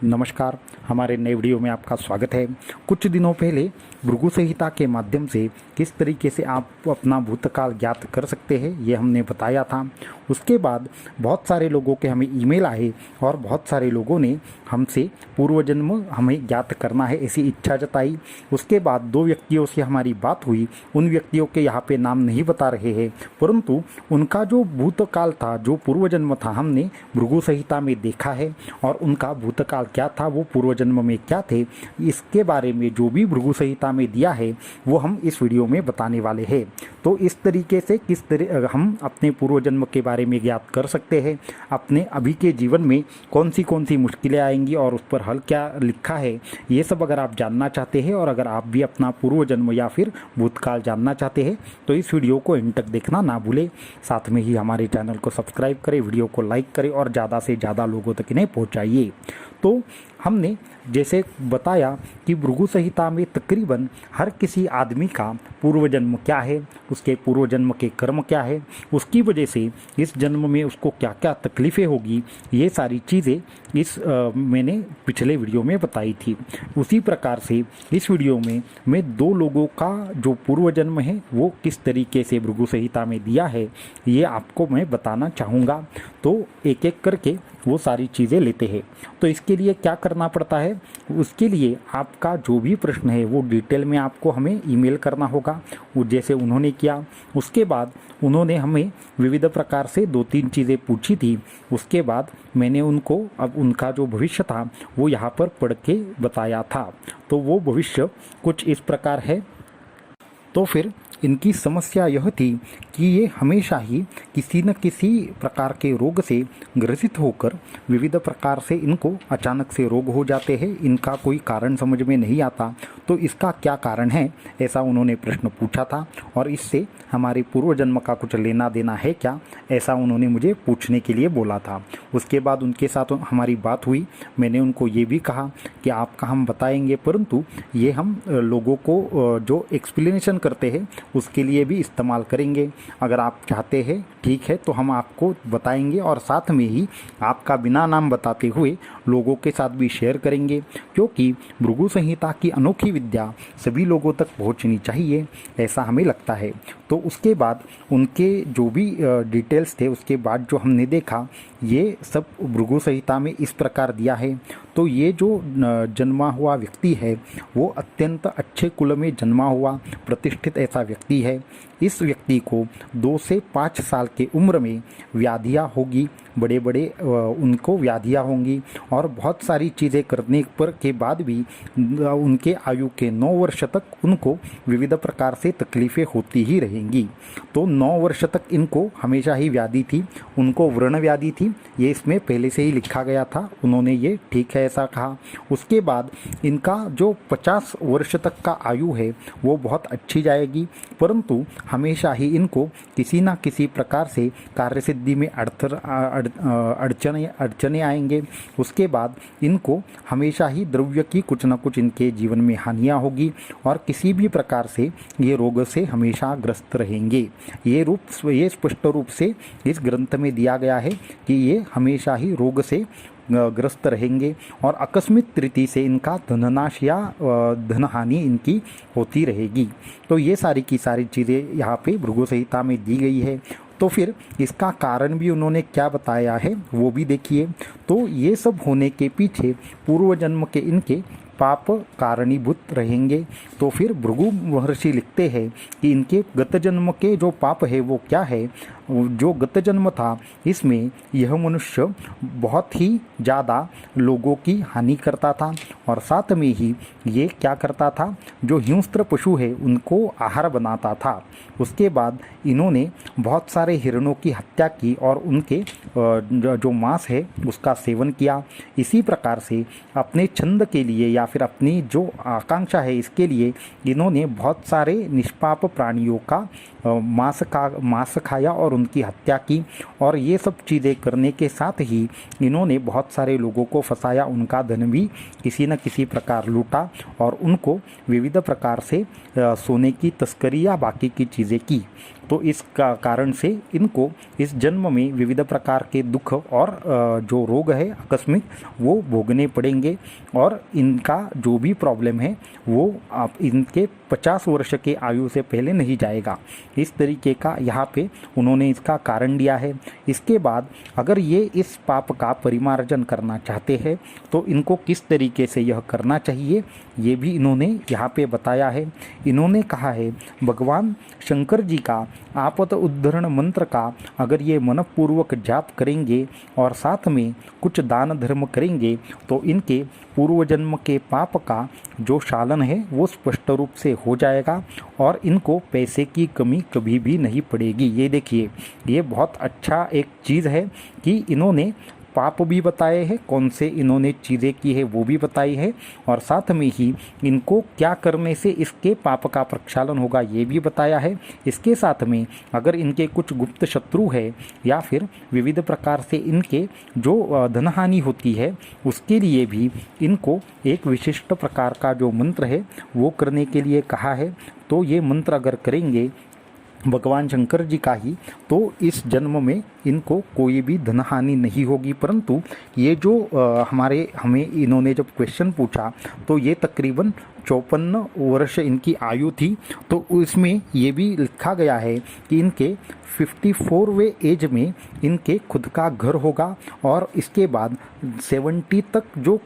नमस्कार, हमारे नए वीडियो में आपका स्वागत है। कुछ दिनों पहले भृगु संहिता के माध्यम से किस तरीके से आप अपना भूतकाल ज्ञात कर सकते हैं ये हमने बताया था। उसके बाद बहुत सारे लोगों के हमें ईमेल आए और बहुत सारे लोगों ने हमसे पूर्व जन्म हमें ज्ञात करना है ऐसी इच्छा जताई। उसके बाद 2 व्यक्तियों से हमारी बात हुई। उन व्यक्तियों के यहाँ पे नाम नहीं बता रहे हैं, परंतु उनका जो भूतकाल था, जो पूर्व जन्म था, हमने भृगु संहिता में देखा है और उनका भूतकाल क्या था, वो पूर्व जन्म में क्या थे, इसके बारे में जो भी भृगु संहिता में दिया है वो हम इस वीडियो में बताने वाले हैं। तो इस तरीके से किस तरह हम अपने पूर्व जन्म के बारे में ज्ञात कर सकते हैं, अपने अभी के जीवन में कौन सी मुश्किलें आएंगी और उस पर हल क्या लिखा है, ये सब अगर आप जानना चाहते हैं और अगर आप भी अपना पूर्व जन्म या फिर भूतकाल जानना चाहते हैं तो इस वीडियो को एंड तक देखना ना भूलें। साथ में ही हमारे चैनल को सब्सक्राइब करें, वीडियो को लाइक करें और ज़्यादा से ज़्यादा लोगों तक इन्हें पहुँचाइए। तो हमने जैसे बताया कि भृगु संहिता में तकरीबन हर किसी आदमी का पूर्व जन्म क्या है, उसके पूर्व जन्म के कर्म क्या है, उसकी वजह से इस जन्म में उसको क्या क्या तकलीफ़ें होगी, ये सारी चीज़ें मैंने पिछले वीडियो में बताई थी। उसी प्रकार से इस वीडियो में मैं 2 लोगों का जो पूर्व जन्म है वो किस तरीके से भृगु संहिता में दिया है ये आपको मैं बताना चाहूँगा। तो एक एक करके वो सारी चीज़ें लेते हैं। तो इसके लिए क्या करना पड़ता है, उसके लिए आपका जो भी प्रश्न है वो डिटेल में आपको हमें ईमेल करना होगा, वो जैसे उन्होंने किया। उसके बाद उन्होंने हमें विविध प्रकार से 2-3 चीज़ें पूछी थी। उसके बाद मैंने उनको अब उनका जो भविष्य था वो यहाँ पर पढ़ के बताया था। तो वो भविष्य कुछ इस प्रकार है। तो फिर इनकी समस्या यह थी कि ये हमेशा ही किसी न किसी प्रकार के रोग से ग्रसित होकर विविध प्रकार से इनको अचानक से रोग हो जाते हैं। इनका कोई कारण समझ में नहीं आता, तो इसका क्या कारण है, ऐसा उन्होंने प्रश्न पूछा था। और इससे हमारे पूर्व जन्म का कुछ लेना देना है क्या, ऐसा उन्होंने मुझे पूछने के लिए बोला था। उसके बाद उनके साथ हमारी बात हुई। मैंने उनको ये भी कहा कि आपका हम बताएंगे, परंतु ये हम लोगों को जो एक्सप्लेनेशन करते हैं उसके लिए भी इस्तेमाल करेंगे। अगर आप चाहते हैं ठीक है तो हम आपको बताएंगे और साथ में ही आपका बिना नाम बताते हुए लोगों के साथ भी शेयर करेंगे, क्योंकि भृगु संहिता की अनोखी विद्या सभी लोगों तक पहुंचनी चाहिए, ऐसा हमें लगता है। तो उसके बाद उनके जो भी डिटेल्स थे, उसके बाद जो हमने देखा ये सब भृगु संहिता में इस प्रकार दिया है। तो ये जो जन्मा हुआ व्यक्ति है वो अत्यंत अच्छे कुल में जन्मा हुआ प्रतिष्ठित ऐसा व्यक्ति है। इस व्यक्ति को 2 से 5 साल के उम्र में व्याधियाँ होगी, बड़े बड़े उनको व्याधियाँ होंगी और बहुत सारी चीज़ें करने पर के बाद भी उनके आयु के 9 वर्ष तक उनको विविध प्रकार से तकलीफ़ें होती ही रहेंगी। तो 9 वर्ष तक इनको हमेशा ही व्याधि थी, उनको व्रण व्याधि थी, ये इसमें पहले से ही लिखा गया था, उन्होंने ये ठीक है ऐसा कहा। उसके बाद इनका जो 50 वर्ष तक का आयु है वो बहुत अच्छी जाएगी, परंतु हमेशा ही इनको किसी न किसी प्रकार से कार्यसिद्धि में अड़चने आएंगे। उसके बाद इनको हमेशा ही द्रव्य की कुछ न कुछ इनके जीवन में हानियाँ होगी और किसी भी प्रकार से ये रोग से हमेशा ग्रस्त रहेंगे। ये स्पष्ट रूप से इस ग्रंथ में दिया गया है कि ये हमेशा ही रोग से ग्रस्त रहेंगे और आकस्मिक रीति से इनका धननाश या धनहानि इनकी होती रहेगी। तो ये सारी की सारी चीज़ें यहाँ पे भृगु संहिता में दी गई है। तो फिर इसका कारण भी उन्होंने क्या बताया है वो भी देखिए। तो ये सब होने के पीछे पूर्व जन्म के इनके पाप कारणीभूत रहेंगे। तो फिर भृगु महर्षि लिखते हैं कि इनके गत जन्म के जो पाप है वो क्या है। जो गत जन्म था इसमें यह मनुष्य बहुत ही ज़्यादा लोगों की हानि करता था और साथ में ही ये क्या करता था, जो हिंस्त्र पशु है उनको आहार बनाता था। उसके बाद इन्होंने बहुत सारे हिरणों की हत्या की और उनके जो मांस है उसका सेवन किया। इसी प्रकार से अपने छंद के लिए या फिर अपनी जो आकांक्षा है इसके लिए इन्होंने बहुत सारे निष्पाप प्राणियों का मांस खाया और उनकी हत्या की। और ये सब चीज़ें करने के साथ ही इन्होंने बहुत सारे लोगों को फंसाया, उनका धन भी किसी न किसी प्रकार लूटा और उनको विविध प्रकार से सोने की तस्करी या बाकी की चीज़ें की। तो इस कारण से इनको इस जन्म में विविध प्रकार के दुख और जो रोग है आकस्मिक वो भोगने पड़ेंगे और इनका जो भी प्रॉब्लम है वो आप इनके 50 वर्ष के आयु से पहले नहीं जाएगा। इस तरीके का यहाँ पे उन्होंने इसका कारण दिया है। इसके बाद अगर ये इस पाप का परिमार्जन करना चाहते हैं तो इनको किस तरीके से यह करना चाहिए ये भी इन्होंने यहाँ पे बताया है। इन्होंने कहा है भगवान शंकर जी का आपत उद्धरण मंत्र का अगर ये मनपूर्वक जाप करेंगे और साथ में कुछ दान धर्म करेंगे तो इनके पूर्व जन्म के पाप का जो शालन है वो स्पष्ट रूप से हो जाएगा और इनको पैसे की कमी कभी भी नहीं पड़ेगी। ये देखिए, ये बहुत अच्छा एक चीज़ है कि इन्होंने पाप भी बताए हैं, कौन से इन्होंने चीज़ें की है वो भी बताई है और साथ में ही इनको क्या करने से इसके पाप का प्रक्षालन होगा ये भी बताया है। इसके साथ में अगर इनके कुछ गुप्त शत्रु है या फिर विविध प्रकार से इनके जो धनहानि होती है उसके लिए भी इनको एक विशिष्ट प्रकार का जो मंत्र है वो करने के लिए कहा है। तो ये मंत्र अगर करेंगे भगवान शंकर जी का ही तो इस जन्म में इनको कोई भी धनहानि नहीं होगी। परंतु ये जो हमें इन्होंने जब क्वेश्चन पूछा तो ये तकरीबन 54 वर्ष इनकी आयु थी। तो इसमें ये भी लिखा गया है कि इनके 54वें एज में इनके खुद का घर होगा और इसके बाद 70 तक जो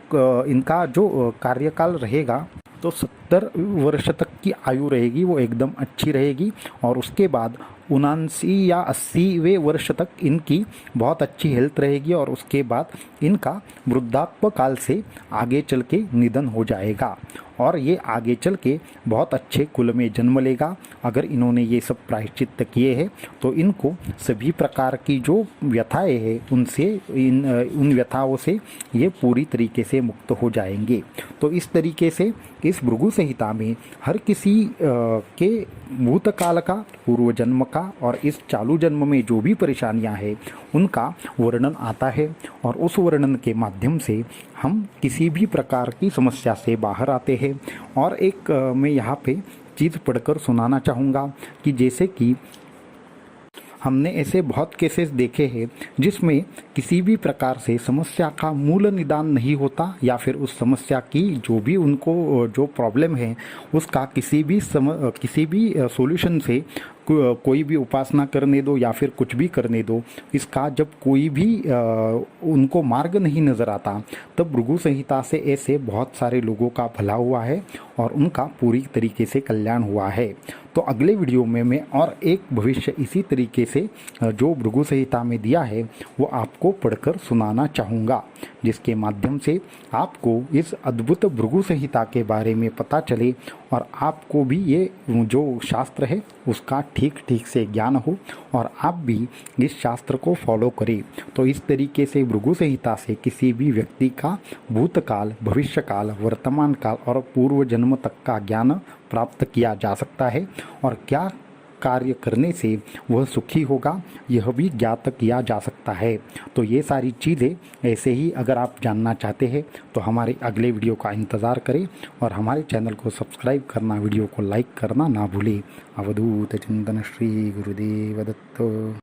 इनका जो कार्यकाल रहेगा तो 70 वर्ष तक की आयु रहेगी वो एकदम अच्छी रहेगी और उसके बाद 79 या 80वें वर्ष तक इनकी बहुत अच्छी हेल्थ रहेगी और उसके बाद इनका वृद्धाप्य काल से आगे चल के निधन हो जाएगा और ये आगे चल के बहुत अच्छे कुल में जन्म लेगा। अगर इन्होंने ये सब प्रायश्चित किए हैं तो इनको सभी प्रकार की जो व्यथाएं हैं उनसे उन व्यथाओं से ये पूरी तरीके से मुक्त हो जाएंगे। तो इस तरीके से इस भृगु संहिता में हर किसी के भूतकाल का, पूर्व जन्म का और इस चालू जन्म में जो भी परेशानियां हैं उनका वर्णन आता है और उस वर्णन के माध्यम से हम किसी भी प्रकार की समस्या से बाहर आते हैं। और एक मैं यहाँ पे चीज़ पढ़कर सुनाना चाहूँगा कि जैसे कि हमने ऐसे बहुत केसेस देखे हैं जिसमें किसी भी प्रकार से समस्या का मूल निदान नहीं होता या फिर उस समस्या की जो भी उनको जो प्रॉब्लम है उसका किसी भी सॉल्यूशन से कोई भी उपासना करने दो या फिर कुछ भी करने दो, इसका जब कोई भी उनको मार्ग नहीं नज़र आता तब भृगु संहिता से ऐसे बहुत सारे लोगों का भला हुआ है और उनका पूरी तरीके से कल्याण हुआ है। तो अगले वीडियो में मैं और एक भविष्य इसी तरीके से जो भृगु संहिता में दिया है वो आपको पढ़कर सुनाना चाहूँगा, जिसके माध्यम से आपको इस अद्भुत भृगु संहिता के बारे में पता चले और आपको भी ये जो शास्त्र है उसका ठीक से ज्ञान हो और आप भी इस शास्त्र को फॉलो करें। तो इस तरीके से भृगु संहिता से किसी भी व्यक्ति का भूतकाल, भविष्यकाल, वर्तमान काल और पूर्व जन्म तक का ज्ञान प्राप्त किया जा सकता है और क्या कार्य करने से वह सुखी होगा यह भी ज्ञात किया जा सकता है। तो ये सारी चीज़ें ऐसे ही अगर आप जानना चाहते हैं तो हमारे अगले वीडियो का इंतज़ार करें और हमारे चैनल को सब्सक्राइब करना, वीडियो को लाइक करना ना भूलें। अवधूत चिंतन श्री गुरुदेव दत्त।